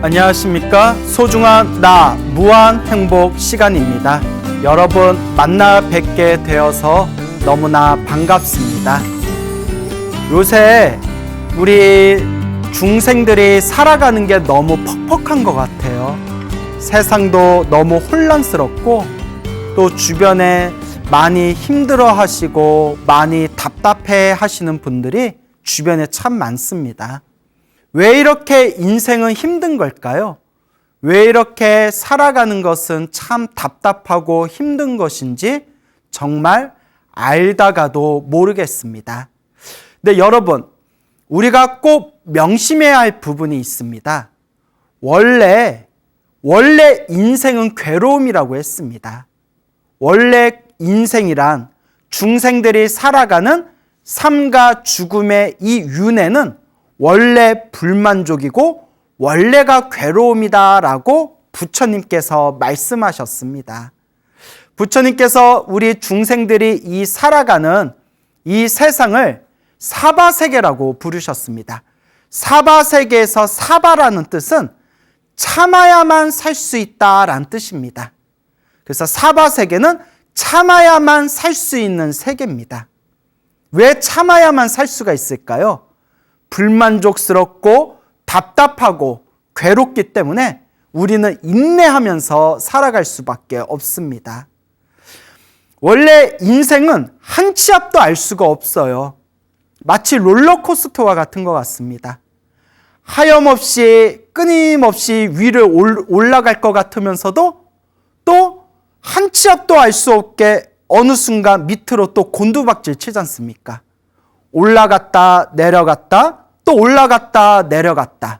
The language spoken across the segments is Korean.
안녕하십니까? 소중한 나 무한 행복 시간입니다. 여러분 만나 뵙게 되어서 너무나 반갑습니다. 요새 우리 중생들이 살아가는 게 너무 퍽퍽한 것 같아요. 세상도 너무 혼란스럽고 또 주변에 많이 힘들어 하시고 많이 답답해 하시는 분들이 주변에 참 많습니다. 왜 이렇게 인생은 힘든 걸까요? 왜 이렇게 살아가는 것은 참 답답하고 힘든 것인지 정말 알다가도 모르겠습니다. 근데 여러분, 우리가 꼭 명심해야 할 부분이 있습니다. 원래 인생은 괴로움이라고 했습니다. 원래 인생이란 중생들이 살아가는 삶과 죽음의 이 윤회는 원래 불만족이고 원래가 괴로움이다라고 부처님께서 말씀하셨습니다. 부처님께서 우리 중생들이 이 살아가는 이 세상을 사바세계라고 부르셨습니다. 사바세계에서 사바라는 뜻은 참아야만 살 수 있다라는 뜻입니다. 그래서 사바세계는 참아야만 살 수 있는 세계입니다. 왜 참아야만 살 수가 있을까요? 불만족스럽고 답답하고 괴롭기 때문에 우리는 인내하면서 살아갈 수밖에 없습니다. 원래 인생은 한 치 앞도 알 수가 없어요. 마치 롤러코스터와 같은 것 같습니다. 하염없이 끊임없이 위를 올라갈 것 같으면서도 또 한 치 앞도 알 수 없게 어느 순간 밑으로 또 곤두박질 치지 않습니까? 올라갔다 내려갔다 또 올라갔다 내려갔다.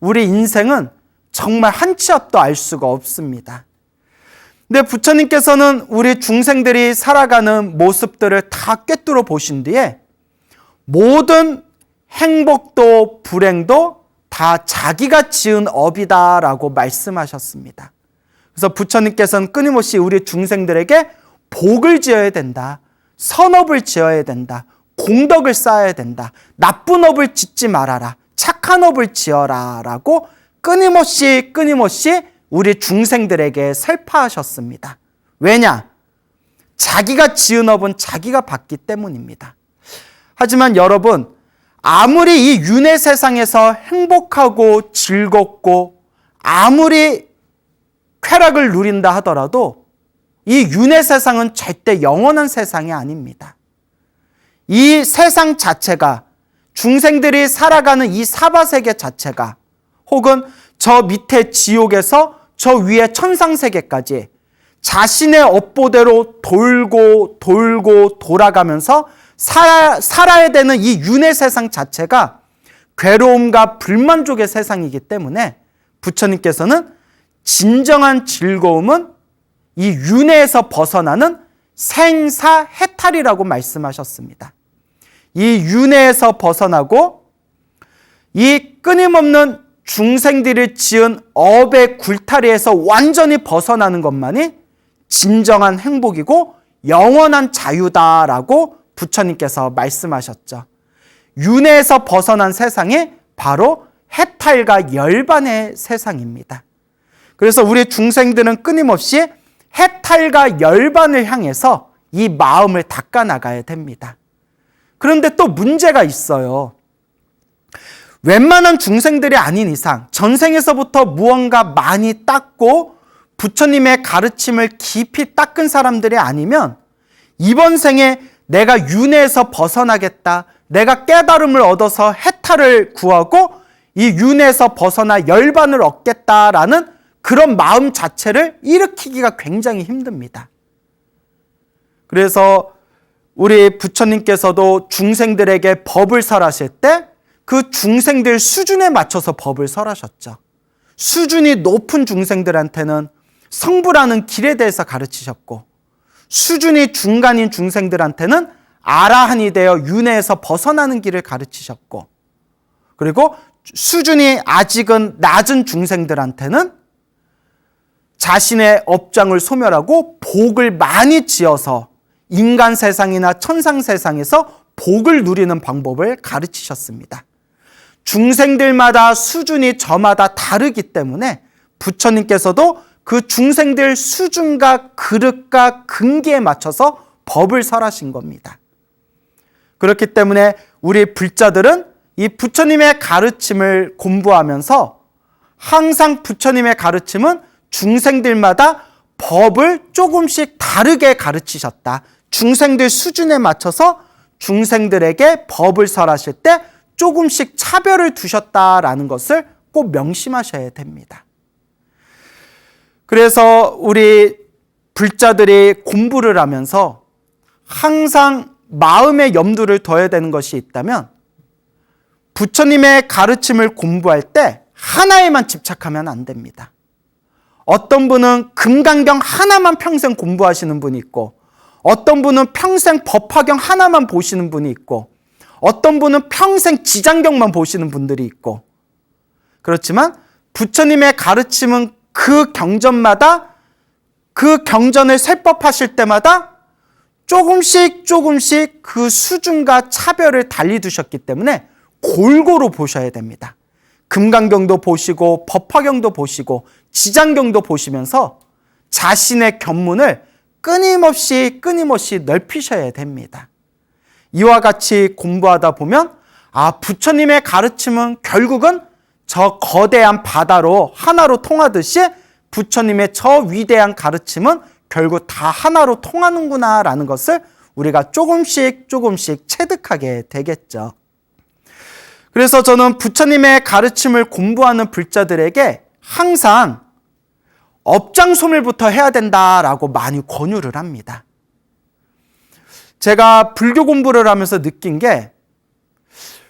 우리 인생은 정말 한 치 앞도 알 수가 없습니다. 근데 부처님께서는 우리 중생들이 살아가는 모습들을 다 꿰뚫어 보신 뒤에 모든 행복도 불행도 다 자기가 지은 업이다라고 말씀하셨습니다. 그래서 부처님께서는 끊임없이 우리 중생들에게 복을 지어야 된다. 선업을 지어야 된다. 공덕을 쌓아야 된다. 나쁜 업을 짓지 말아라. 착한 업을 지어라 라고 끊임없이 우리 중생들에게 설파하셨습니다. 왜냐? 자기가 지은 업은 자기가 받기 때문입니다. 하지만 여러분, 아무리 이 윤회 세상에서 행복하고 즐겁고 아무리 쾌락을 누린다 하더라도 이 윤회 세상은 절대 영원한 세상이 아닙니다. 이 세상 자체가 중생들이 살아가는 이 사바세계 자체가 혹은 저 밑에 지옥에서 저 위에 천상세계까지 자신의 업보대로 돌고 돌아가면서 살아야 되는 이 윤회 세상 자체가 괴로움과 불만족의 세상이기 때문에 부처님께서는 진정한 즐거움은 이 윤회에서 벗어나는 생사해탈이라고 말씀하셨습니다. 이 윤회에서 벗어나고 이 끊임없는 중생들이 지은 업의 굴타리에서 완전히 벗어나는 것만이 진정한 행복이고 영원한 자유다라고 부처님께서 말씀하셨죠. 윤회에서 벗어난 세상이 바로 해탈과 열반의 세상입니다. 그래서 우리 중생들은 끊임없이 해탈과 열반을 향해서 이 마음을 닦아나가야 됩니다. 그런데 또 문제가 있어요. 웬만한 중생들이 아닌 이상 전생에서부터 무언가 많이 닦고 부처님의 가르침을 깊이 닦은 사람들이 아니면 이번 생에 내가 윤회에서 벗어나겠다, 내가 깨달음을 얻어서 해탈을 구하고 이 윤회에서 벗어나 열반을 얻겠다라는 그런 마음 자체를 일으키기가 굉장히 힘듭니다. 그래서 우리 부처님께서도 중생들에게 법을 설하실 때 그 중생들 수준에 맞춰서 법을 설하셨죠. 수준이 높은 중생들한테는 성불하는 길에 대해서 가르치셨고, 수준이 중간인 중생들한테는 아라한이 되어 윤회에서 벗어나는 길을 가르치셨고, 그리고 수준이 아직은 낮은 중생들한테는 자신의 업장을 소멸하고 복을 많이 지어서 인간 세상이나 천상 세상에서 복을 누리는 방법을 가르치셨습니다. 중생들마다 수준이 저마다 다르기 때문에 부처님께서도 그 중생들 수준과 그릇과 근기에 맞춰서 법을 설하신 겁니다. 그렇기 때문에 우리 불자들은 이 부처님의 가르침을 공부하면서 항상 부처님의 가르침은 중생들마다 법을 조금씩 다르게 가르치셨다. 중생들 수준에 맞춰서 중생들에게 법을 설하실 때 조금씩 차별을 두셨다라는 것을 꼭 명심하셔야 됩니다. 그래서 우리 불자들이 공부를 하면서 항상 마음의 염두를 둬야 되는 것이 있다면 부처님의 가르침을 공부할 때 하나에만 집착하면 안 됩니다. 어떤 분은 금강경 하나만 평생 공부하시는 분이 있고, 어떤 분은 평생 법화경 하나만 보시는 분이 있고, 어떤 분은 평생 지장경만 보시는 분들이 있고, 그렇지만 부처님의 가르침은 그 경전마다, 그 경전을 세법하실 때마다 조금씩 그 수준과 차별을 달리 두셨기 때문에 골고루 보셔야 됩니다. 금강경도 보시고 법화경도 보시고 지장경도 보시면서 자신의 견문을 끊임없이 넓히셔야 됩니다. 이와 같이 공부하다 보면 부처님의 가르침은 결국은 저 거대한 바다로 하나로 통하듯이 부처님의 저 위대한 가르침은 결국 다 하나로 통하는구나라는 것을 우리가 조금씩 체득하게 되겠죠. 그래서 저는 부처님의 가르침을 공부하는 불자들에게 항상 업장소멸부터 해야 된다라고 많이 권유를 합니다. 제가 불교 공부를 하면서 느낀 게,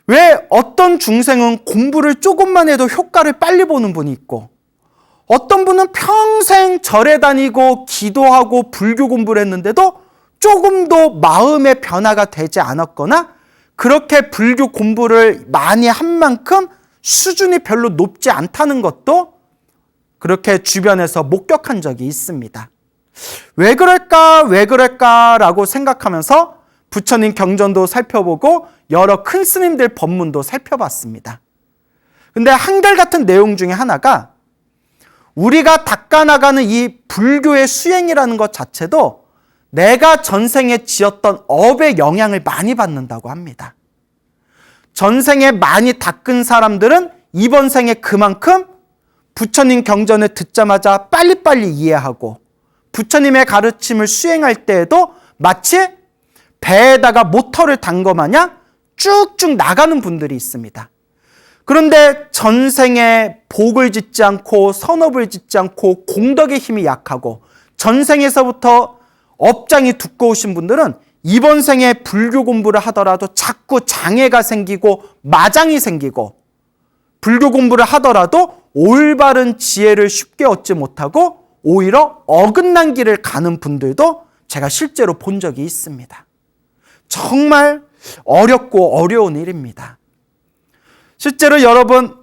왜 어떤 중생은 공부를 조금만 해도 효과를 빨리 보는 분이 있고, 어떤 분은 평생 절에 다니고 기도하고 불교 공부를 했는데도 조금도 마음의 변화가 되지 않았거나, 그렇게 불교 공부를 많이 한 만큼 수준이 별로 높지 않다는 것도 그렇게 주변에서 목격한 적이 있습니다. 왜 그럴까라고 생각하면서 부처님 경전도 살펴보고 여러 큰 스님들 법문도 살펴봤습니다. 근데 한결같은 내용 중에 하나가, 우리가 닦아나가는 이 불교의 수행이라는 것 자체도 내가 전생에 지었던 업의 영향을 많이 받는다고 합니다. 전생에 많이 닦은 사람들은 이번 생에 그만큼 부처님 경전을 듣자마자 빨리빨리 이해하고, 부처님의 가르침을 수행할 때에도 마치 배에다가 모터를 단 것 마냥 쭉쭉 나가는 분들이 있습니다. 그런데 전생에 복을 짓지 않고 선업을 짓지 않고 공덕의 힘이 약하고 전생에서부터 업장이 두꺼우신 분들은 이번 생에 불교 공부를 하더라도 자꾸 장애가 생기고 마장이 생기고, 불교 공부를 하더라도 올바른 지혜를 쉽게 얻지 못하고 오히려 어긋난 길을 가는 분들도 제가 실제로 본 적이 있습니다. 정말 어렵고 어려운 일입니다. 실제로 여러분,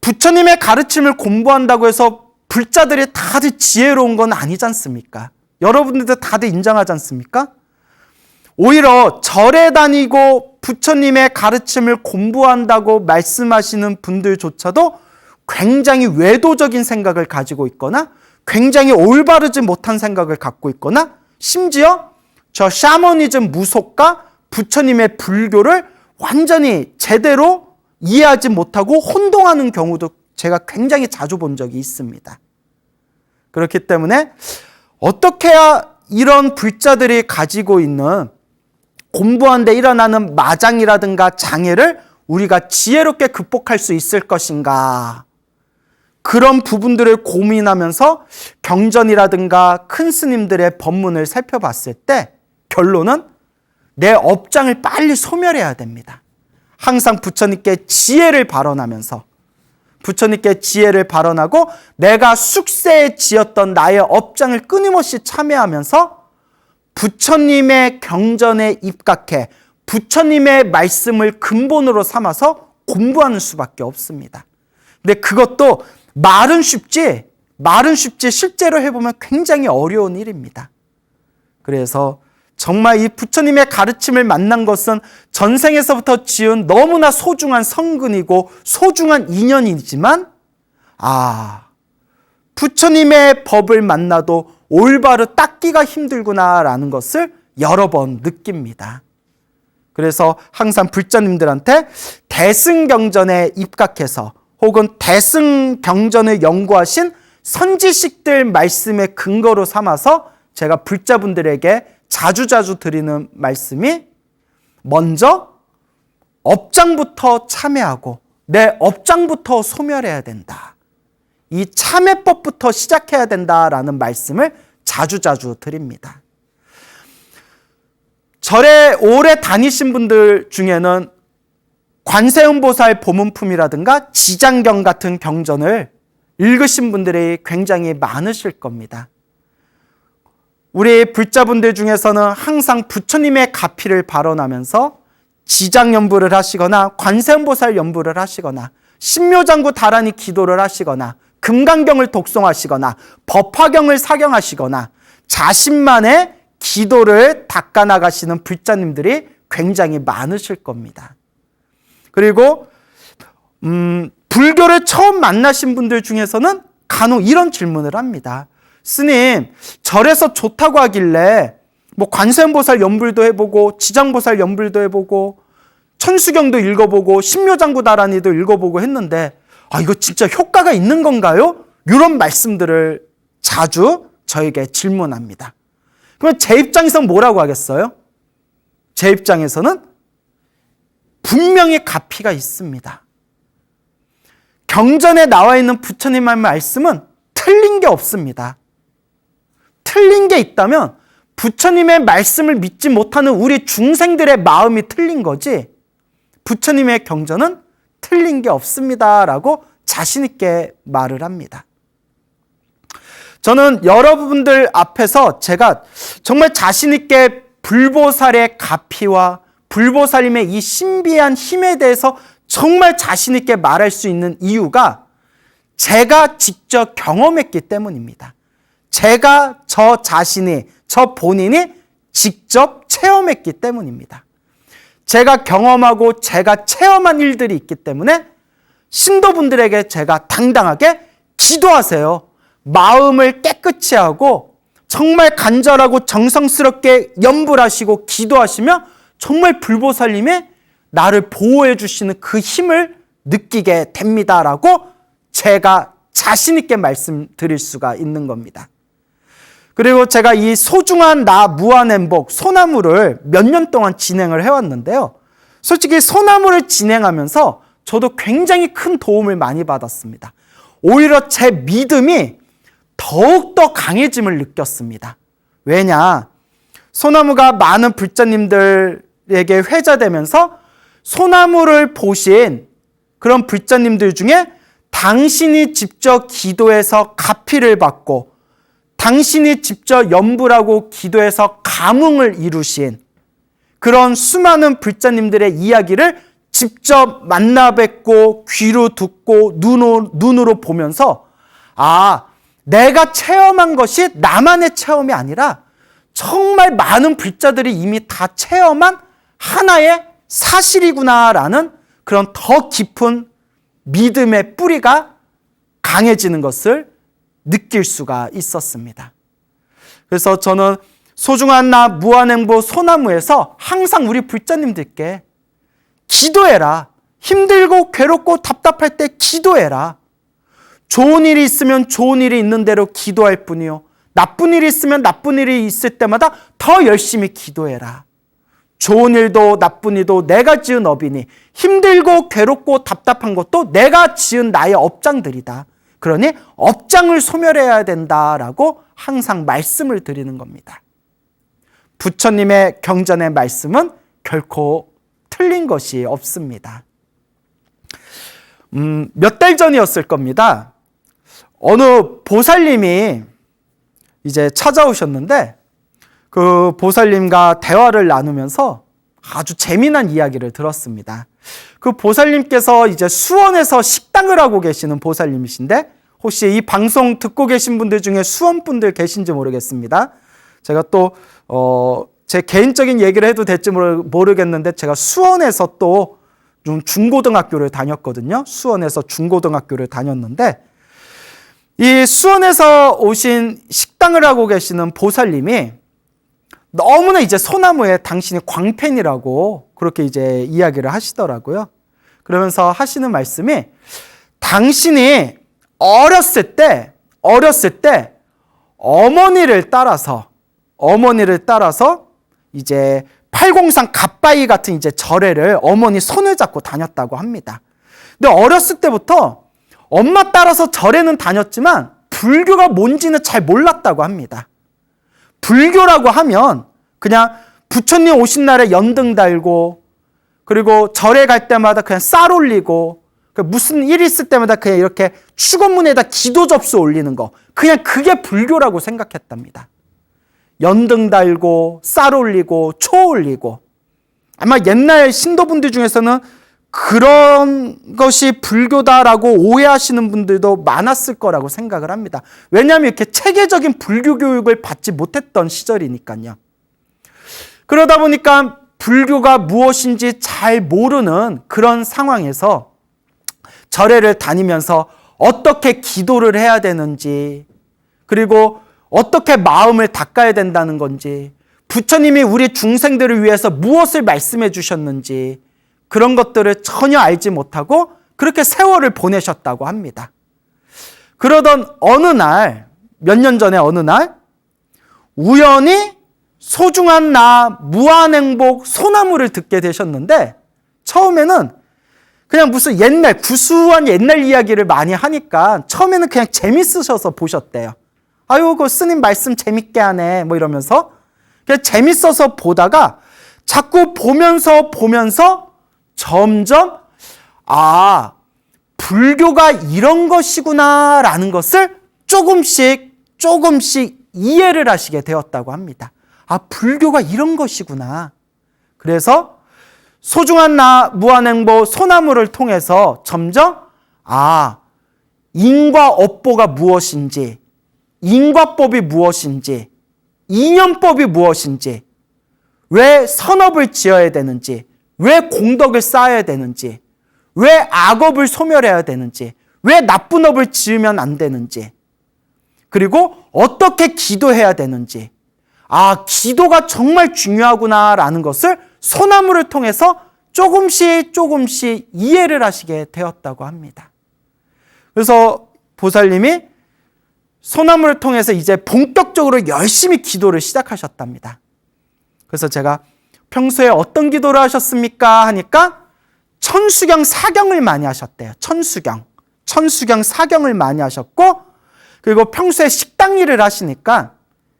부처님의 가르침을 공부한다고 해서 불자들이 다들 지혜로운 건 아니지 않습니까? 여러분들도 다들 인정하지 않습니까? 오히려 절에 다니고 부처님의 가르침을 공부한다고 말씀하시는 분들조차도 굉장히 외도적인 생각을 가지고 있거나, 굉장히 올바르지 못한 생각을 갖고 있거나, 심지어 저 샤머니즘 무속과 부처님의 불교를 완전히 제대로 이해하지 못하고 혼동하는 경우도 제가 굉장히 자주 본 적이 있습니다. 그렇기 때문에 어떻게 해야 이런 불자들이 가지고 있는 공부하는데 일어나는 마장이라든가 장애를 우리가 지혜롭게 극복할 수 있을 것인가, 그런 부분들을 고민하면서 경전이라든가 큰 스님들의 법문을 살펴봤을 때 결론은 내 업장을 빨리 소멸해야 됩니다. 항상 부처님께 지혜를 발언하면서, 부처님께 지혜를 발언하고 내가 숙세에 지었던 나의 업장을 끊임없이 참여하면서 부처님의 경전에 입각해 부처님의 말씀을 근본으로 삼아서 공부하는 수밖에 없습니다. 근데 그것도 말은 쉽지 실제로 해보면 굉장히 어려운 일입니다. 그래서 정말 이 부처님의 가르침을 만난 것은 전생에서부터 지은 너무나 소중한 성근이고 소중한 인연이지만 부처님의 법을 만나도 올바로 닦기가 힘들구나라는 것을 여러 번 느낍니다. 그래서 항상 불자님들한테 대승경전에 입각해서 혹은 대승경전을 연구하신 선지식들 말씀의 근거로 삼아서 제가 불자분들에게 자주자주 드리는 말씀이 먼저 업장부터 참회하고 내 업장부터 소멸해야 된다. 이 참회법부터 시작해야 된다라는 말씀을 자주자주 드립니다. 절에 오래 다니신 분들 중에는 관세음보살 보문품이라든가 지장경 같은 경전을 읽으신 분들이 굉장히 많으실 겁니다. 우리 불자분들 중에서는 항상 부처님의 가피를 발언하면서 지장연부를 하시거나 관세음보살 연부를 하시거나 신묘장구 다란이 기도를 하시거나 금강경을 독송하시거나 법화경을 사경하시거나 자신만의 기도를 닦아나가시는 불자님들이 굉장히 많으실 겁니다. 그리고 불교를 처음 만나신 분들 중에서는 간혹 이런 질문을 합니다. 스님, 절에서 좋다고 하길래 관세음보살 연불도 해보고 지장보살 연불도 해보고 천수경도 읽어보고 신묘장구다란이도 읽어보고 했는데 이거 진짜 효과가 있는 건가요? 이런 말씀들을 자주 저에게 질문합니다. 그러면 제 입장에서는 뭐라고 하겠어요? 제 입장에서는 분명히 가피가 있습니다. 경전에 나와 있는 부처님의 말씀은 틀린 게 없습니다. 틀린 게 있다면 부처님의 말씀을 믿지 못하는 우리 중생들의 마음이 틀린 거지 부처님의 경전은 틀린 게 없습니다라고 자신 있게 말을 합니다. 저는 여러분들 앞에서 제가 정말 자신 있게 불보살의 가피와 불보살님의 이 신비한 힘에 대해서 정말 자신 있게 말할 수 있는 이유가 제가 직접 경험했기 때문입니다. 제가 저 본인이 직접 체험했기 때문입니다. 제가 경험하고 제가 체험한 일들이 있기 때문에 신도분들에게 제가 당당하게 기도하세요. 마음을 깨끗이 하고 정말 간절하고 정성스럽게 염불하시고 기도하시며 정말 불보살님이 나를 보호해 주시는 그 힘을 느끼게 됩니다라고 제가 자신 있게 말씀드릴 수가 있는 겁니다. 그리고 제가 이 소중한 나 무한행복 소나무를 몇 년 동안 진행을 해왔는데요. 솔직히 소나무를 진행하면서 저도 굉장히 큰 도움을 많이 받았습니다. 오히려 제 믿음이 더욱더 강해짐을 느꼈습니다. 왜냐? 소나무가 많은 불자님들에게 회자되면서 소나무를 보신 그런 불자님들 중에 당신이 직접 기도해서 가피를 받고 당신이 직접 염불하고 기도해서 감흥을 이루신 그런 수많은 불자님들의 이야기를 직접 만나 뵙고 귀로 듣고 눈으로 보면서 내가 체험한 것이 나만의 체험이 아니라 정말 많은 불자들이 이미 다 체험한 하나의 사실이구나라는 그런 더 깊은 믿음의 뿌리가 강해지는 것을 느낄 수가 있었습니다. 그래서 저는 소중한 나 무한행보 소나무에서 항상 우리 불자님들께 기도해라. 힘들고 괴롭고 답답할 때 기도해라. 좋은 일이 있으면 좋은 일이 있는 대로 기도할 뿐이요. 나쁜 일이 있으면 나쁜 일이 있을 때마다 더 열심히 기도해라. 좋은 일도 나쁜 일도 내가 지은 업이니 힘들고 괴롭고 답답한 것도 내가 지은 나의 업장들이다. 그러니 업장을 소멸해야 된다라고 항상 말씀을 드리는 겁니다. 부처님의 경전의 말씀은 결코 틀린 것이 없습니다. 몇 달 전이었을 겁니다. 어느 보살님이 이제 찾아오셨는데 그 보살님과 대화를 나누면서 아주 재미난 이야기를 들었습니다. 그 보살님께서 이제 수원에서 식당을 하고 계시는 보살님이신데 혹시 이 방송 듣고 계신 분들 중에 수원분들 계신지 모르겠습니다. 제가 또 제 개인적인 얘기를 해도 될지 모르겠는데 제가 수원에서 또 좀 중고등학교를 다녔거든요. 수원에서 중고등학교를 다녔는데 이 수원에서 오신 식당을 하고 계시는 보살님이 너무나 이제 소나무에 당신이 광팬이라고 그렇게 이제 이야기를 하시더라고요. 그러면서 하시는 말씀이 당신이 어렸을 때 어머니를 따라서 이제 팔공산 갓바위 같은 이제 절에를 어머니 손을 잡고 다녔다고 합니다. 근데 어렸을 때부터 엄마 따라서 절에는 다녔지만 불교가 뭔지는 잘 몰랐다고 합니다. 불교라고 하면 그냥 부처님 오신 날에 연등 달고 그리고 절에 갈 때마다 그냥 쌀 올리고 무슨 일 있을 때마다 그냥 이렇게 축원문에다 기도 접수 올리는 거 그냥 그게 불교라고 생각했답니다. 연등 달고 쌀 올리고 초 올리고 아마 옛날 신도분들 중에서는 그런 것이 불교다라고 오해하시는 분들도 많았을 거라고 생각을 합니다. 왜냐하면 이렇게 체계적인 불교 교육을 받지 못했던 시절이니까요. 그러다 보니까 불교가 무엇인지 잘 모르는 그런 상황에서 절에를 다니면서 어떻게 기도를 해야 되는지 그리고 어떻게 마음을 닦아야 된다는 건지 부처님이 우리 중생들을 위해서 무엇을 말씀해 주셨는지 그런 것들을 전혀 알지 못하고 그렇게 세월을 보내셨다고 합니다. 그러던 어느 날, 몇 년 전에 어느 날 우연히 소중한 나 무한행복 소나무를 듣게 되셨는데 처음에는 그냥 무슨 구수한 옛날 이야기를 많이 하니까 처음에는 그냥 재밌으셔서 보셨대요. 아유, 그 스님 말씀 재밌게 하네 뭐 이러면서 그냥 재밌어서 보다가 자꾸 보면서 점점 불교가 이런 것이구나 라는 것을 조금씩 이해를 하시게 되었다고 합니다. 불교가 이런 것이구나. 그래서 소중한 나 무한행보 소나무를 통해서 점점 인과 업보가 무엇인지 인과법이 무엇인지 인연법이 무엇인지 왜 선업을 지어야 되는지 왜 공덕을 쌓아야 되는지 왜 악업을 소멸해야 되는지 왜 나쁜 업을 지으면 안 되는지 그리고 어떻게 기도해야 되는지 기도가 정말 중요하구나라는 것을 소나무를 통해서 조금씩 이해를 하시게 되었다고 합니다. 그래서 보살님이 소나무를 통해서 이제 본격적으로 열심히 기도를 시작하셨답니다. 그래서 제가 평소에 어떤 기도를 하셨습니까? 하니까 천수경 사경을 많이 하셨대요. 천수경 사경을 많이 하셨고 그리고 평소에 식당 일을 하시니까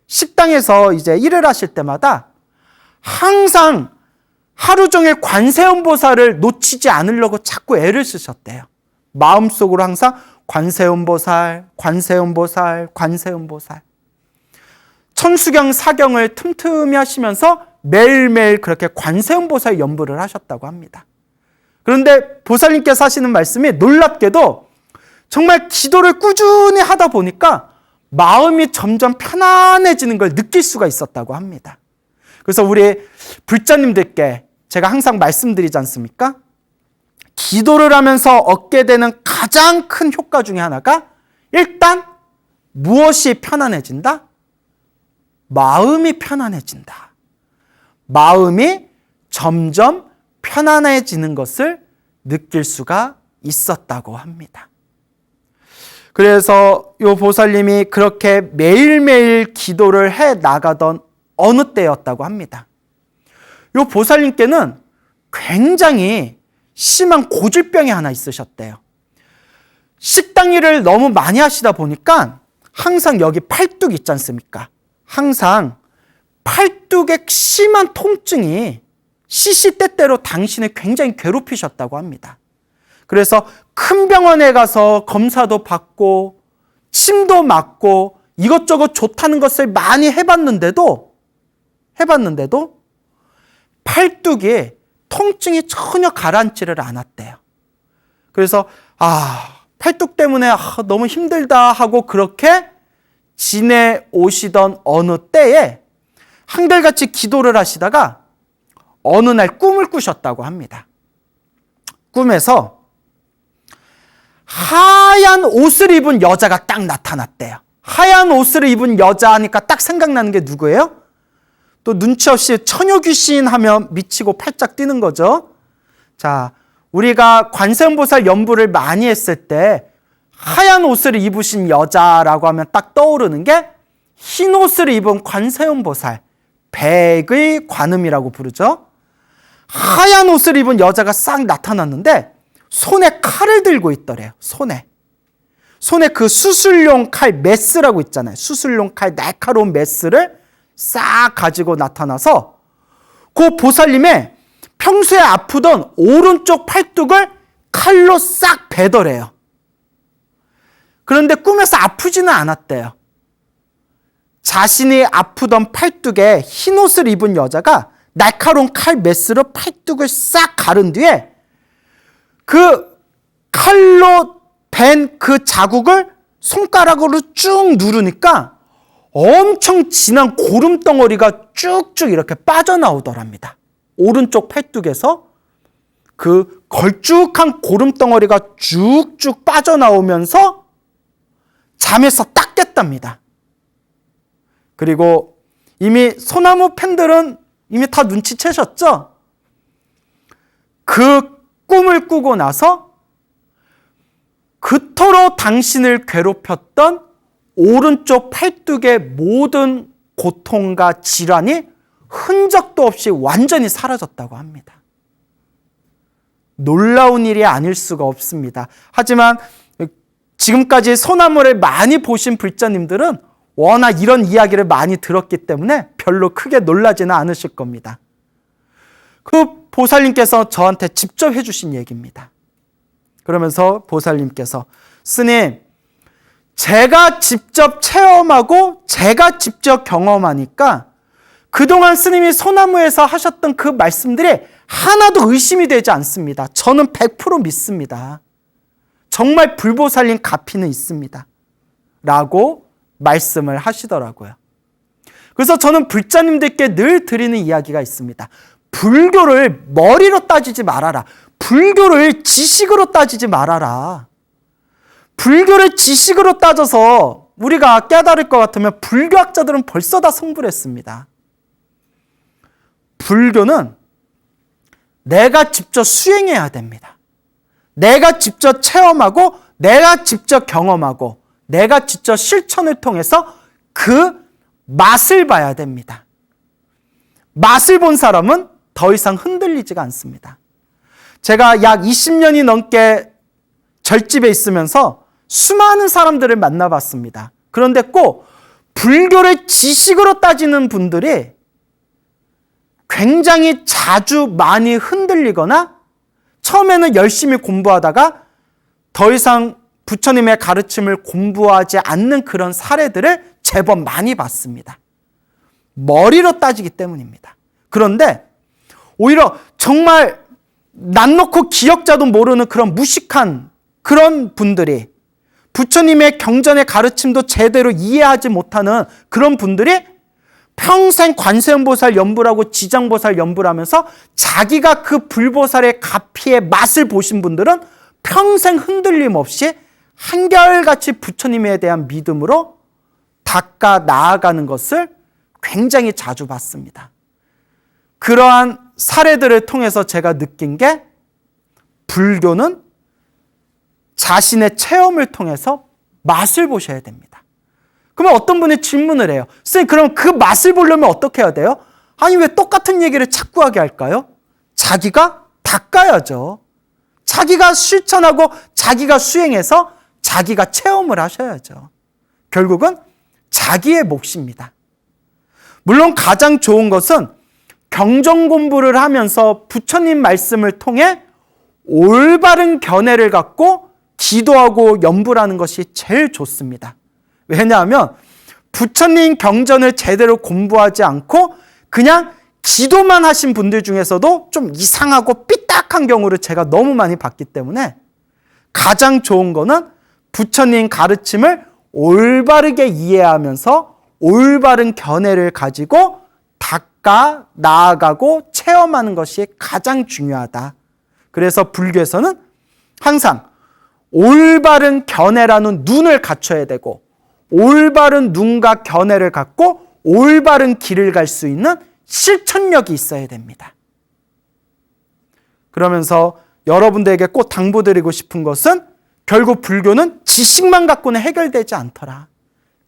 식당에서 이제 일을 하실 때마다 항상 하루 종일 관세음보살을 놓치지 않으려고 자꾸 애를 쓰셨대요. 마음속으로 항상 관세음보살. 천수경 사경을 틈틈이 하시면서 매일매일 그렇게 관세음보살 연부를 하셨다고 합니다. 그런데 보살님께서 하시는 말씀이 놀랍게도 정말 기도를 꾸준히 하다 보니까 마음이 점점 편안해지는 걸 느낄 수가 있었다고 합니다. 그래서 우리 불자님들께 제가 항상 말씀드리지 않습니까? 기도를 하면서 얻게 되는 가장 큰 효과 중에 하나가 일단 무엇이 편안해진다? 마음이 편안해진다. 마음이 점점 편안해지는 것을 느낄 수가 있었다고 합니다. 그래서 이 보살님이 그렇게 매일매일 기도를 해 나가던 어느 때였다고 합니다. 이 보살님께는 굉장히 심한 고질병이 하나 있으셨대요. 식당 일을 너무 많이 하시다 보니까 항상 여기 팔뚝 있지 않습니까? 항상 팔뚝에 심한 통증이 시시때때로 당신을 굉장히 괴롭히셨다고 합니다. 그래서 큰 병원에 가서 검사도 받고 침도 맞고 이것저것 좋다는 것을 많이 해봤는데도 팔뚝이 통증이 전혀 가라앉지를 않았대요. 그래서 팔뚝 때문에 너무 힘들다 하고 그렇게 지내오시던 어느 때에 한결같이 기도를 하시다가 어느 날 꿈을 꾸셨다고 합니다. 꿈에서 하얀 옷을 입은 여자가 딱 나타났대요. 하얀 옷을 입은 여자 하니까 딱 생각나는 게 누구예요? 또 눈치 없이 처녀 귀신 하면 미치고 팔짝 뛰는 거죠. 자, 우리가 관세음보살 연부를 많이 했을 때 하얀 옷을 입으신 여자라고 하면 딱 떠오르는 게 흰 옷을 입은 관세음보살, 백의 관음이라고 부르죠. 하얀 옷을 입은 여자가 싹 나타났는데 손에 칼을 들고 있더래요. 손에 그 수술용 칼 메스라고 있잖아요. 수술용 칼 날카로운 메스를 싹 가지고 나타나서 그 보살님의 평소에 아프던 오른쪽 팔뚝을 칼로 싹 베더래요. 그런데 꿈에서 아프지는 않았대요. 자신이 아프던 팔뚝에 흰 옷을 입은 여자가 날카로운 칼 메스로 팔뚝을 싹 가른 뒤에 그 칼로 벤 그 자국을 손가락으로 쭉 누르니까 엄청 진한 고름 덩어리가 쭉쭉 이렇게 빠져나오더랍니다. 오른쪽 팔뚝에서 그 걸쭉한 고름 덩어리가 쭉쭉 빠져나오면서 잠에서 딱 깼답니다. 그리고 이미 소나무 팬들은 이미 다 눈치채셨죠? 그 꿈을 꾸고 나서 그토록 당신을 괴롭혔던 오른쪽 팔뚝의 모든 고통과 질환이 흔적도 없이 완전히 사라졌다고 합니다. 놀라운 일이 아닐 수가 없습니다. 하지만 지금까지 소나무를 많이 보신 불자님들은 워낙 이런 이야기를 많이 들었기 때문에 별로 크게 놀라지는 않으실 겁니다. 그 보살님께서 저한테 직접 해주신 얘기입니다. 그러면서 보살님께서 스님, 제가 직접 체험하고 제가 직접 경험하니까 그동안 스님이 소나무에서 하셨던 그 말씀들이 하나도 의심이 되지 않습니다. 저는 100% 믿습니다. 정말 불보살님 가피는 있습니다. 라고 말씀을 하시더라고요. 그래서 저는 불자님들께 늘 드리는 이야기가 있습니다. 불교를 머리로 따지지 말아라. 불교를 지식으로 따지지 말아라. 불교를 지식으로 따져서 우리가 깨달을 것 같으면 불교학자들은 벌써 다 성불했습니다. 불교는 내가 직접 수행해야 됩니다. 내가 직접 체험하고 내가 직접 경험하고 내가 직접 실천을 통해서 그 맛을 봐야 됩니다. 맛을 본 사람은 더 이상 흔들리지가 않습니다. 제가 약 20년이 넘게 절집에 있으면서 수많은 사람들을 만나봤습니다. 그런데 꼭 불교를 지식으로 따지는 분들이 굉장히 자주 많이 흔들리거나 처음에는 열심히 공부하다가 더 이상 부처님의 가르침을 공부하지 않는 그런 사례들을 제법 많이 봤습니다. 머리로 따지기 때문입니다. 그런데 오히려 정말 낯 놓고 기역자도 모르는 그런 무식한 그런 분들이 부처님의 경전의 가르침도 제대로 이해하지 못하는 그런 분들이 평생 관세음보살 연부라고 지장보살 연부를 하면서 자기가 그 불보살의 가피의 맛을 보신 분들은 평생 흔들림 없이 한결같이 부처님에 대한 믿음으로 닦아 나아가는 것을 굉장히 자주 봤습니다. 그러한 사례들을 통해서 제가 느낀 게 불교는 자신의 체험을 통해서 맛을 보셔야 됩니다. 그러면 어떤 분이 질문을 해요. 선생님, 그럼 그 맛을 보려면 어떻게 해야 돼요? 아니, 왜 똑같은 얘기를 자꾸 하게 할까요? 자기가 닦아야죠. 자기가 실천하고 자기가 수행해서 자기가 체험을 하셔야죠. 결국은 자기의 몫입니다. 물론 가장 좋은 것은 경전 공부를 하면서 부처님 말씀을 통해 올바른 견해를 갖고 기도하고 연부하는 것이 제일 좋습니다. 왜냐하면 부처님 경전을 제대로 공부하지 않고 그냥 기도만 하신 분들 중에서도 좀 이상하고 삐딱한 경우를 제가 너무 많이 봤기 때문에 가장 좋은 거는 부처님 가르침을 올바르게 이해하면서 올바른 견해를 가지고 닦아 나아가고 체험하는 것이 가장 중요하다. 그래서 불교에서는 항상 올바른 견해라는 눈을 갖춰야 되고, 올바른 눈과 견해를 갖고 올바른 길을 갈 수 있는 실천력이 있어야 됩니다. 그러면서 여러분들에게 꼭 당부드리고 싶은 것은, 결국 불교는 지식만 갖고는 해결되지 않더라.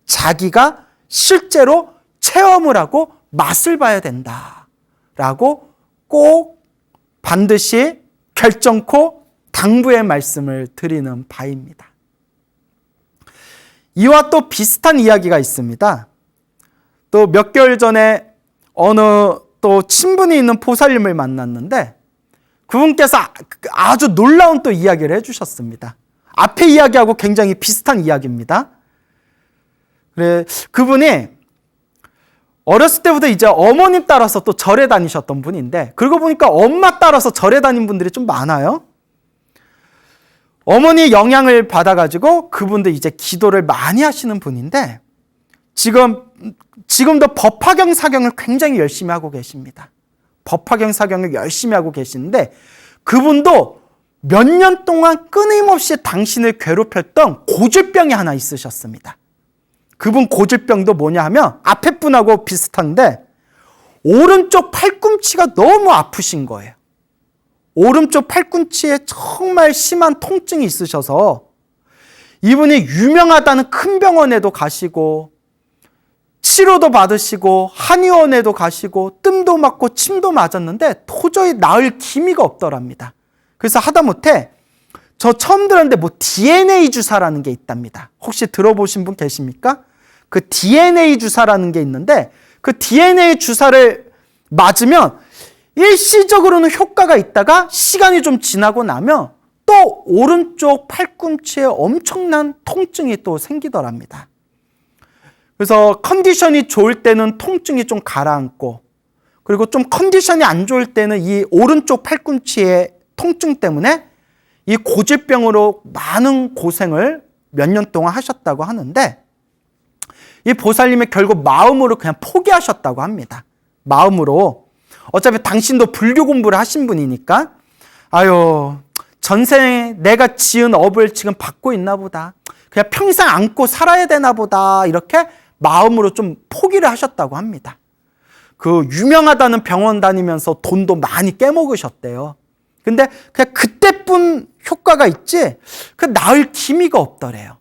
자기가 실제로 체험을 하고 맛을 봐야 된다 라고 꼭 반드시 결정코 당부의 말씀을 드리는 바입니다. 이와 또 비슷한 이야기가 있습니다. 또 몇 개월 전에 어느 또 친분이 있는 보살님을 만났는데, 그분께서 아주 놀라운 또 이야기를 해주셨습니다. 앞에 이야기하고 굉장히 비슷한 이야기입니다. 그래, 그분이 어렸을 때부터 이제 어머님 따라서 또 절에 다니셨던 분인데, 그러고 보니까 엄마 따라서 절에 다닌 분들이 좀 많아요. 어머니 영향을 받아가지고 그분도 이제 기도를 많이 하시는 분인데, 지금도 법화경 사경을 굉장히 열심히 하고 계십니다. 법화경 사경을 열심히 하고 계시는데, 그분도 몇 년 동안 끊임없이 당신을 괴롭혔던 고질병이 하나 있으셨습니다. 그분 고질병도 뭐냐 하면, 앞에 분하고 비슷한데 오른쪽 팔꿈치가 너무 아프신 거예요. 오른쪽 팔꿈치에 정말 심한 통증이 있으셔서 이분이 유명하다는 큰 병원에도 가시고 치료도 받으시고 한의원에도 가시고 뜸도 맞고 침도 맞았는데 도저히 나을 기미가 없더랍니다. 그래서 하다못해 저 처음 들었는데 뭐 DNA 주사라는 게 있답니다. 혹시 들어보신 분 계십니까? 그 DNA 주사라는 게 있는데, 그 DNA 주사를 맞으면 일시적으로는 효과가 있다가 시간이 좀 지나고 나면 또 오른쪽 팔꿈치에 엄청난 통증이 또 생기더랍니다. 그래서 컨디션이 좋을 때는 통증이 좀 가라앉고, 그리고 좀 컨디션이 안 좋을 때는 이 오른쪽 팔꿈치의 통증 때문에 이 고질병으로 많은 고생을 몇 년 동안 하셨다고 하는데, 이 보살님이 결국 마음으로 그냥 포기하셨다고 합니다. 마음으로. 어차피 당신도 불교 공부를 하신 분이니까, 아유, 전생에 내가 지은 업을 지금 받고 있나 보다. 그냥 평생 안고 살아야 되나 보다. 이렇게 마음으로 좀 포기를 하셨다고 합니다. 그 유명하다는 병원 다니면서 돈도 많이 깨먹으셨대요. 근데 그냥 그때뿐 효과가 있지, 그 나을 기미가 없더래요.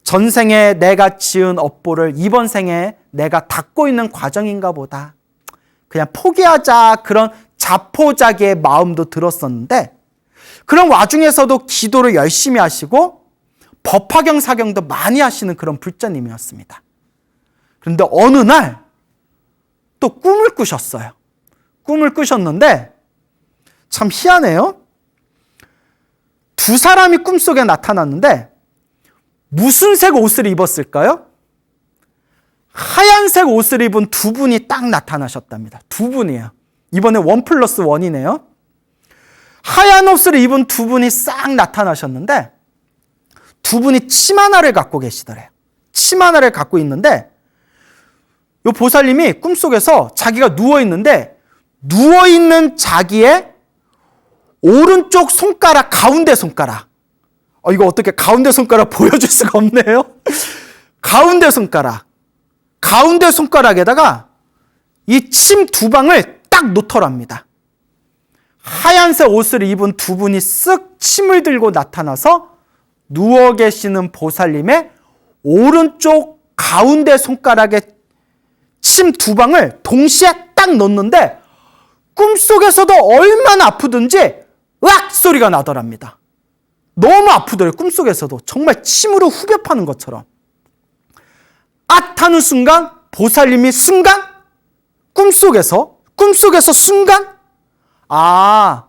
전생에 내가 지은 업보를 이번 생에 내가 닦고 있는 과정인가 보다. 그냥 포기하자, 그런 자포자기의 마음도 들었었는데, 그런 와중에서도 기도를 열심히 하시고 법화경 사경도 많이 하시는 그런 불자님이었습니다. 그런데 어느 날 또 꿈을 꾸셨어요. 꿈을 꾸셨는데 참 희한해요. 두 사람이 꿈속에 나타났는데 무슨 색 옷을 입었을까요? 하얀색 옷을 입은 두 분이 딱 나타나셨답니다. 두 분이에요. 이번에 1+1이네요. 하얀 옷을 입은 두 분이 싹 나타나셨는데, 두 분이 침 하나를 갖고 계시더래요. 침 하나를 갖고 있는데, 이 보살님이 꿈속에서 자기가 누워있는데, 누워있는 자기의 오른쪽 손가락, 가운데 손가락. 이거 어떻게 가운데 손가락 보여줄 수가 없네요. 가운데 손가락에다가 이 침 두 방을 딱 놓더랍니다. 하얀색 옷을 입은 두 분이 쓱 침을 들고 나타나서 누워 계시는 보살님의 오른쪽 가운데 손가락에 침 두 방을 동시에 딱 넣는데, 꿈속에서도 얼마나 아프든지 으악 소리가 나더랍니다. 너무 아프더래요. 꿈속에서도 정말 침으로 후벼 파는 것처럼. 앗 하는 순간 보살님이 순간 꿈속에서 순간, 아,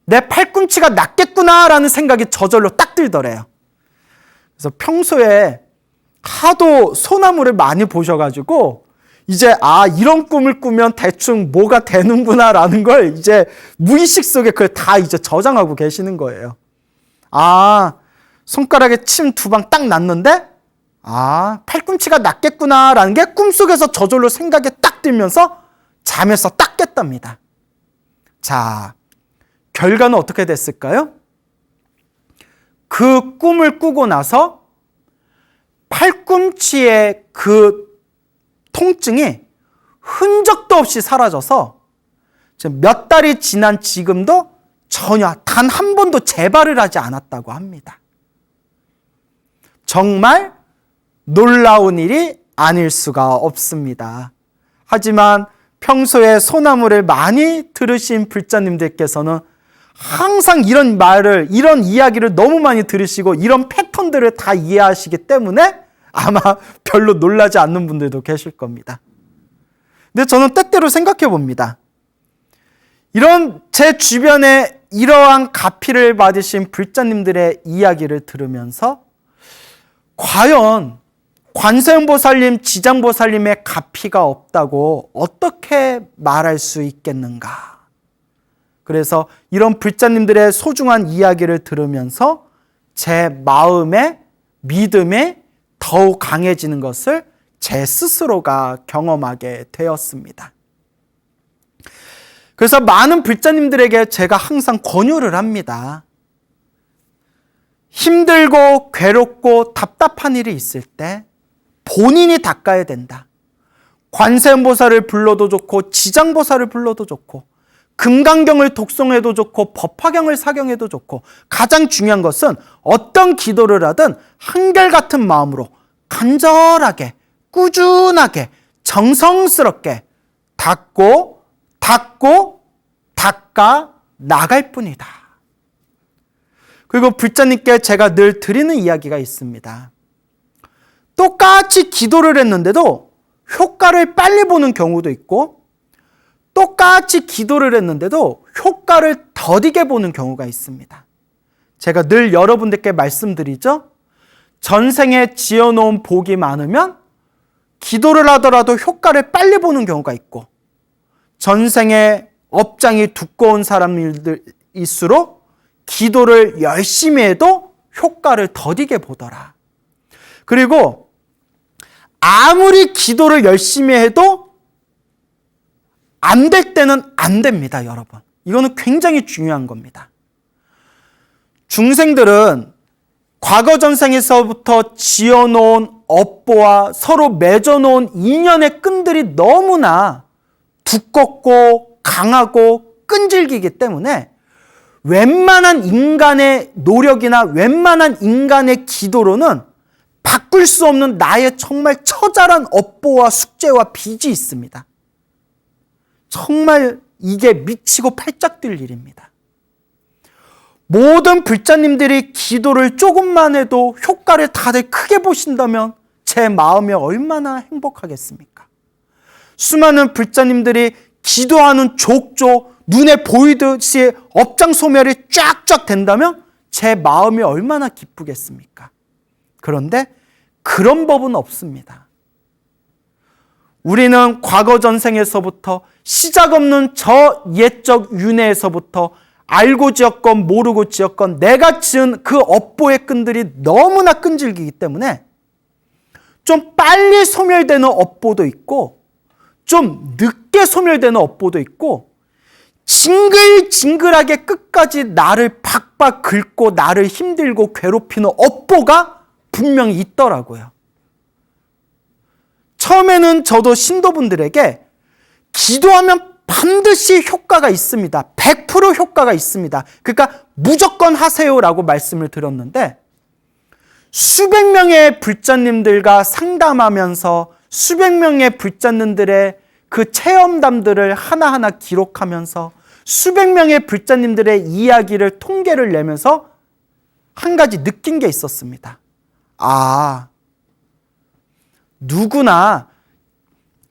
내 팔꿈치가 낫겠구나라는 생각이 저절로 딱 들더래요. 그래서 평소에 하도 소나무를 많이 보셔가지고 이제 이런 꿈을 꾸면 대충 뭐가 되는구나라는 걸 이제 무의식 속에 그걸 다 이제 저장하고 계시는 거예요. 손가락에 침 두 방 딱 났는데, 팔꿈치가 낫겠구나라는 게 꿈속에서 저절로 생각이 딱 들면서 잠에서 딱 깼답니다. 자, 결과는 어떻게 됐을까요? 그 꿈을 꾸고 나서 팔꿈치의 그 통증이 흔적도 없이 사라져서 몇 달이 지난 지금도 전혀 단 한 번도 재발을 하지 않았다고 합니다. 정말 놀라운 일이 아닐 수가 없습니다. 하지만 평소에 소나무를 많이 들으신 불자님들께서는 항상 이런 말을, 이런 이야기를 너무 많이 들으시고 이런 패턴들을 다 이해하시기 때문에 아마 별로 놀라지 않는 분들도 계실 겁니다. 근데 저는 때때로 생각해 봅니다. 이런 제 주변에 이러한 가피를 받으신 불자님들의 이야기를 들으면서 과연 관세음보살님, 지장보살님의 가피가 없다고 어떻게 말할 수 있겠는가? 그래서 이런 불자님들의 소중한 이야기를 들으면서 제 마음의 믿음이 더욱 강해지는 것을 제 스스로가 경험하게 되었습니다. 그래서 많은 불자님들에게 제가 항상 권유를 합니다. 힘들고 괴롭고 답답한 일이 있을 때 본인이 닦아야 된다. 관세음보살을 불러도 좋고 지장보살을 불러도 좋고 금강경을 독송해도 좋고 법화경을 사경해도 좋고 가장 중요한 것은 어떤 기도를 하든 한결같은 마음으로 간절하게 꾸준하게 정성스럽게 닦아 나갈 뿐이다. 그리고 불자님께 제가 늘 드리는 이야기가 있습니다. 똑같이 기도를 했는데도 효과를 빨리 보는 경우도 있고 똑같이 기도를 했는데도 효과를 더디게 보는 경우가 있습니다. 제가 늘 여러분들께 말씀드리죠. 전생에 지어놓은 복이 많으면 기도를 하더라도 효과를 빨리 보는 경우가 있고 전생에 업장이 두꺼운 사람일수록 기도를 열심히 해도 효과를 더디게 보더라. 그리고 아무리 기도를 열심히 해도 안 될 때는 안 됩니다, 여러분. 이거는 굉장히 중요한 겁니다. 중생들은 과거 전생에서부터 지어놓은 업보와 서로 맺어놓은 인연의 끈들이 너무나 두껍고 강하고 끈질기기 때문에 웬만한 인간의 노력이나 웬만한 인간의 기도로는 바꿀 수 없는 나의 정말 처절한 업보와 숙제와 빚이 있습니다. 정말 이게 미치고 팔짝 뛸 일입니다. 모든 불자님들이 기도를 조금만 해도 효과를 다들 크게 보신다면 제 마음이 얼마나 행복하겠습니까? 수많은 불자님들이 기도하는 족족 눈에 보이듯이 업장 소멸이 쫙쫙 된다면 제 마음이 얼마나 기쁘겠습니까? 그런데 그런 법은 없습니다. 우리는 과거 전생에서부터 시작 없는 저 옛적 윤회에서부터 알고 지었건 모르고 지었건 내가 지은 그 업보의 끈들이 너무나 끈질기기 때문에 좀 빨리 소멸되는 업보도 있고 좀 늦게 소멸되는 업보도 있고 징글징글하게 끝까지 나를 박박 긁고 나를 힘들고 괴롭히는 업보가 분명히 있더라고요. 처음에는 저도 신도분들에게 기도하면 반드시 효과가 있습니다. 100% 효과가 있습니다. 그러니까 무조건 하세요라고 말씀을 드렸는데 수백 명의 불자님들과 상담하면서 수백 명의 불자님들의 그 체험담들을 하나하나 기록하면서 수백 명의 불자님들의 이야기를 통계를 내면서 한 가지 느낀 게 있었습니다. 아, 누구나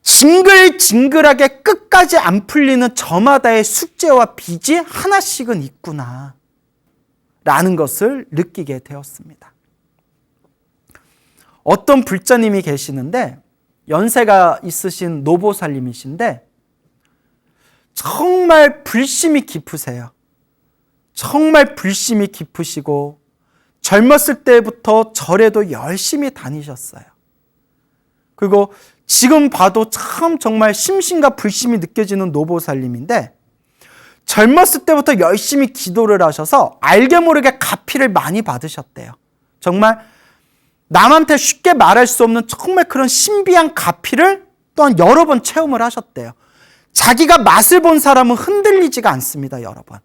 징글징글하게 끝까지 안 풀리는 저마다의 숙제와 빚이 하나씩은 있구나 라는 것을 느끼게 되었습니다. 어떤 불자님이 계시는데 연세가 있으신 노보살님이신데 정말 불심이 깊으세요. 정말 불심이 깊으시고 젊었을 때부터 절에도 열심히 다니셨어요. 그리고 지금 봐도 참 정말 심신과 불심이 느껴지는 노보살님인데, 젊었을 때부터 열심히 기도를 하셔서 알게 모르게 가피를 많이 받으셨대요. 정말 남한테 쉽게 말할 수 없는 정말 그런 신비한 가피를 또한 여러 번 체험을 하셨대요. 자기가 맛을 본 사람은 흔들리지가 않습니다, 여러분.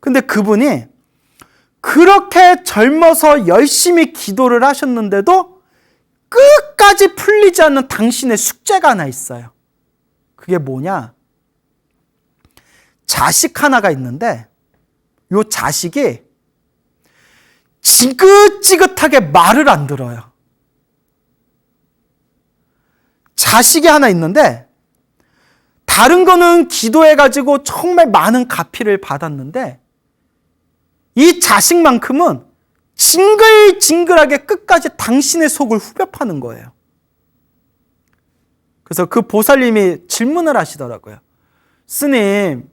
근데 그분이 그렇게 젊어서 열심히 기도를 하셨는데도 끝까지 풀리지 않는 당신의 숙제가 하나 있어요. 그게 뭐냐? 자식 하나가 있는데 이 자식이 지긋지긋하게 말을 안 들어요. 자식이 하나 있는데 다른 거는 기도해가지고 정말 많은 가피를 받았는데 이 자식만큼은 징글징글하게 끝까지 당신의 속을 후벼 파는 거예요. 그래서 그 보살님이 질문을 하시더라고요. 스님,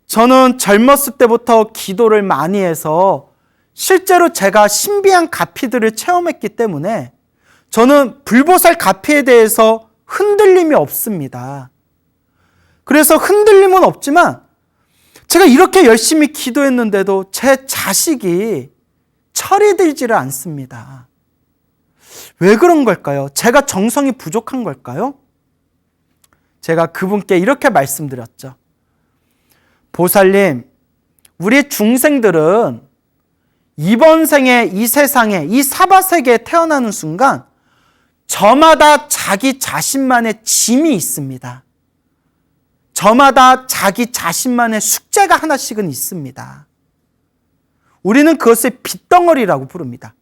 저는 젊었을 때부터 기도를 많이 해서 실제로 제가 신비한 가피들을 체험했기 때문에 저는 불보살 가피에 대해서 흔들림이 없습니다. 그래서 흔들림은 없지만 제가 이렇게 열심히 기도했는데도 제 자식이 철이 들지를 않습니다. 왜 그런 걸까요? 제가 정성이 부족한 걸까요? 제가 그분께 이렇게 말씀드렸죠. 보살님, 우리 중생들은 이번 생에 이 세상에 이 사바세계에 태어나는 순간 저마다 자기 자신만의 짐이 있습니다. 저마다 자기 자신만의 숙제가 하나씩은 있습니다. 우리는 그것을 빚덩어리라고 부릅니다.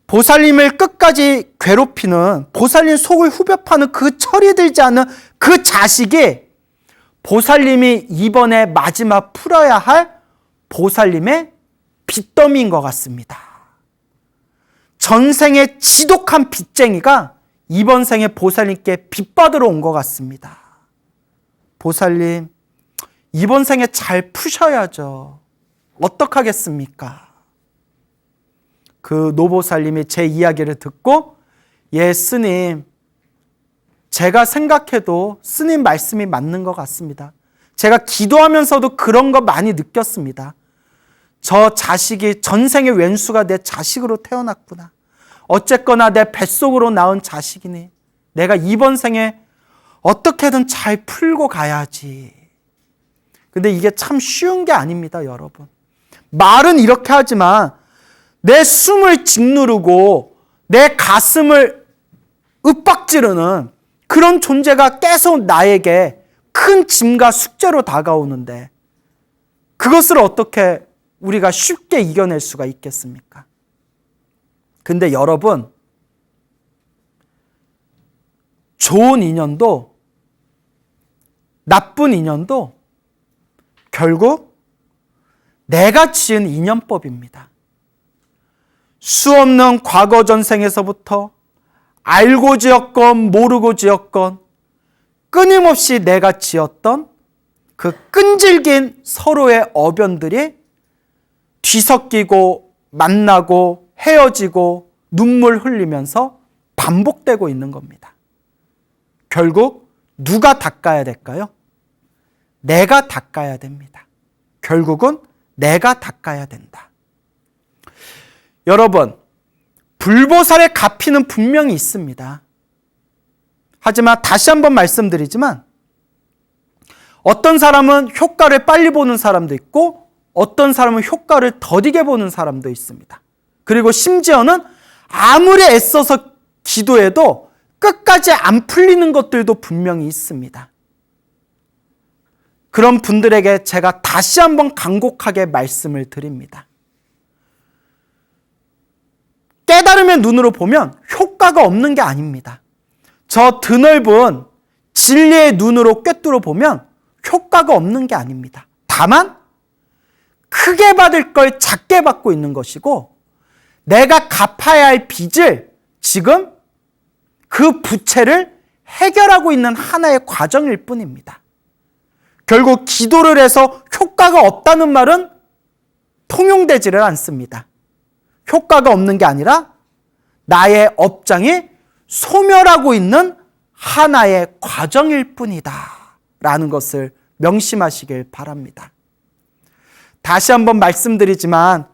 보살님을 끝까지 괴롭히는, 보살님 속을 후벼 파는 그 철이 들지 않는 그 자식이 보살님이 이번에 마지막 풀어야 할 보살님의 빚더미인 것 같습니다. 전생의 지독한 빚쟁이가 이번 생에 보살님께 빚받으러 온 것 같습니다. 보살님, 이번 생에 잘 푸셔야죠. 어떡하겠습니까? 그 노보살님이 제 이야기를 듣고, 예, 스님, 제가 생각해도 스님 말씀이 맞는 것 같습니다. 제가 기도하면서도 그런 거 많이 느꼈습니다. 저 자식이 전생의 왼수가 내 자식으로 태어났구나. 어쨌거나 내 뱃속으로 낳은 자식이니 내가 이번 생에 어떻게든 잘 풀고 가야지. 근데 이게 참 쉬운 게 아닙니다, 여러분. 말은 이렇게 하지만 내 숨을 짓누르고 내 가슴을 윽박지르는 그런 존재가 계속 나에게 큰 짐과 숙제로 다가오는데 그것을 어떻게 우리가 쉽게 이겨낼 수가 있겠습니까? 근데 여러분, 좋은 인연도 나쁜 인연도 결국 내가 지은 인연법입니다. 수없는 과거 전생에서부터 알고 지었건 모르고 지었건 끊임없이 내가 지었던 그 끈질긴 서로의 어변들이 뒤섞이고 만나고 헤어지고 눈물 흘리면서 반복되고 있는 겁니다. 결국 누가 닦아야 될까요? 내가 닦아야 됩니다. 결국은 내가 닦아야 된다. 여러분, 불보살의 가피는 분명히 있습니다. 하지만 다시 한번 말씀드리지만 어떤 사람은 효과를 빨리 보는 사람도 있고 어떤 사람은 효과를 더디게 보는 사람도 있습니다. 그리고 심지어는 아무리 애써서 기도해도 끝까지 안 풀리는 것들도 분명히 있습니다. 그런 분들에게 제가 다시 한번 간곡하게 말씀을 드립니다. 깨달음의 눈으로 보면 효과가 없는 게 아닙니다. 저 드넓은 진리의 눈으로 꿰뚫어 보면 효과가 없는 게 아닙니다. 다만 크게 받을 걸 작게 받고 있는 것이고 내가 갚아야 할 빚을 지금 그 부채를 해결하고 있는 하나의 과정일 뿐입니다. 결국 기도를 해서 효과가 없다는 말은 통용되지를 않습니다. 효과가 없는 게 아니라 나의 업장이 소멸하고 있는 하나의 과정일 뿐이다 라는 것을 명심하시길 바랍니다. 다시 한번 말씀드리지만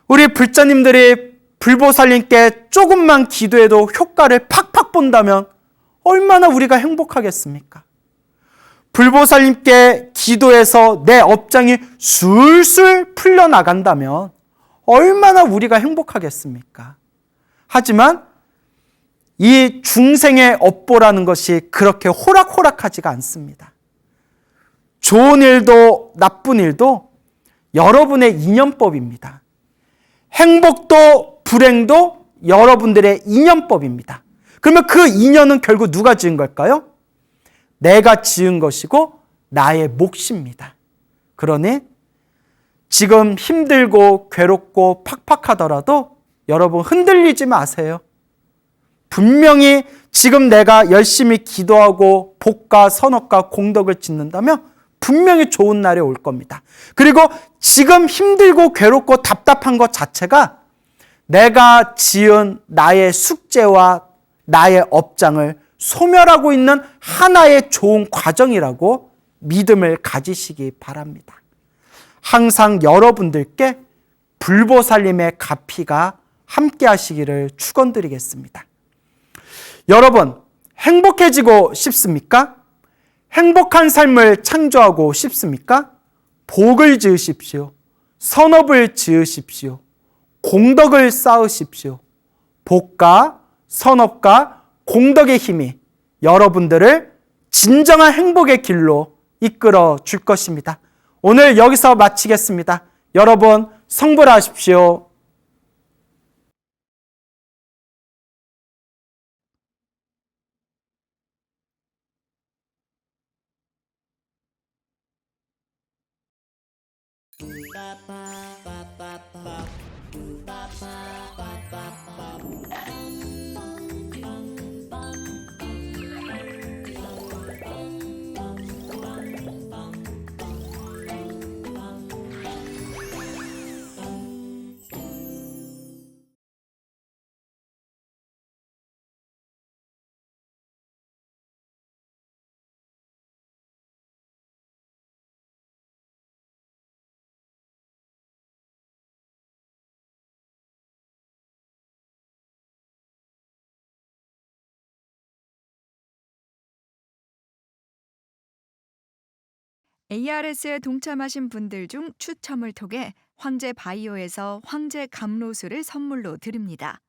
우리 불자님들이 불보살님께 조금만 기도해도 효과를 팍팍 본다면 얼마나 우리가 행복하겠습니까? 불보살님께 기도해서 내 업장이 술술 풀려나간다면 얼마나 우리가 행복하겠습니까? 하지만 이 중생의 업보라는 것이 그렇게 호락호락하지가 않습니다. 좋은 일도 나쁜 일도 여러분의 인연법입니다. 행복도 불행도 여러분들의 인연법입니다. 그러면 그 인연은 결국 누가 지은 걸까요? 내가 지은 것이고 나의 몫입니다. 그러니 지금 힘들고 괴롭고 팍팍하더라도 여러분 흔들리지 마세요. 분명히 지금 내가 열심히 기도하고 복과 선업과 공덕을 짓는다면 분명히 좋은 날이 올 겁니다. 그리고 지금 힘들고 괴롭고 답답한 것 자체가 내가 지은 나의 숙제와 나의 업장을 소멸하고 있는 하나의 좋은 과정이라고 믿음을 가지시기 바랍니다. 항상 여러분들께 불보살님의 가피가 함께 하시기를 축원드리겠습니다. 여러분, 행복해지고 싶습니까? 행복한 삶을 창조하고 싶습니까? 복을 지으십시오. 선업을 지으십시오. 공덕을 쌓으십시오. 복과 선업과 공덕의 힘이 여러분들을 진정한 행복의 길로 이끌어 줄 것입니다. 오늘 여기서 마치겠습니다. 여러분 성불하십시오. ARS에 동참하신 분들 중 추첨을 통해 황제 바이오에서 황제 감로수를 선물로 드립니다.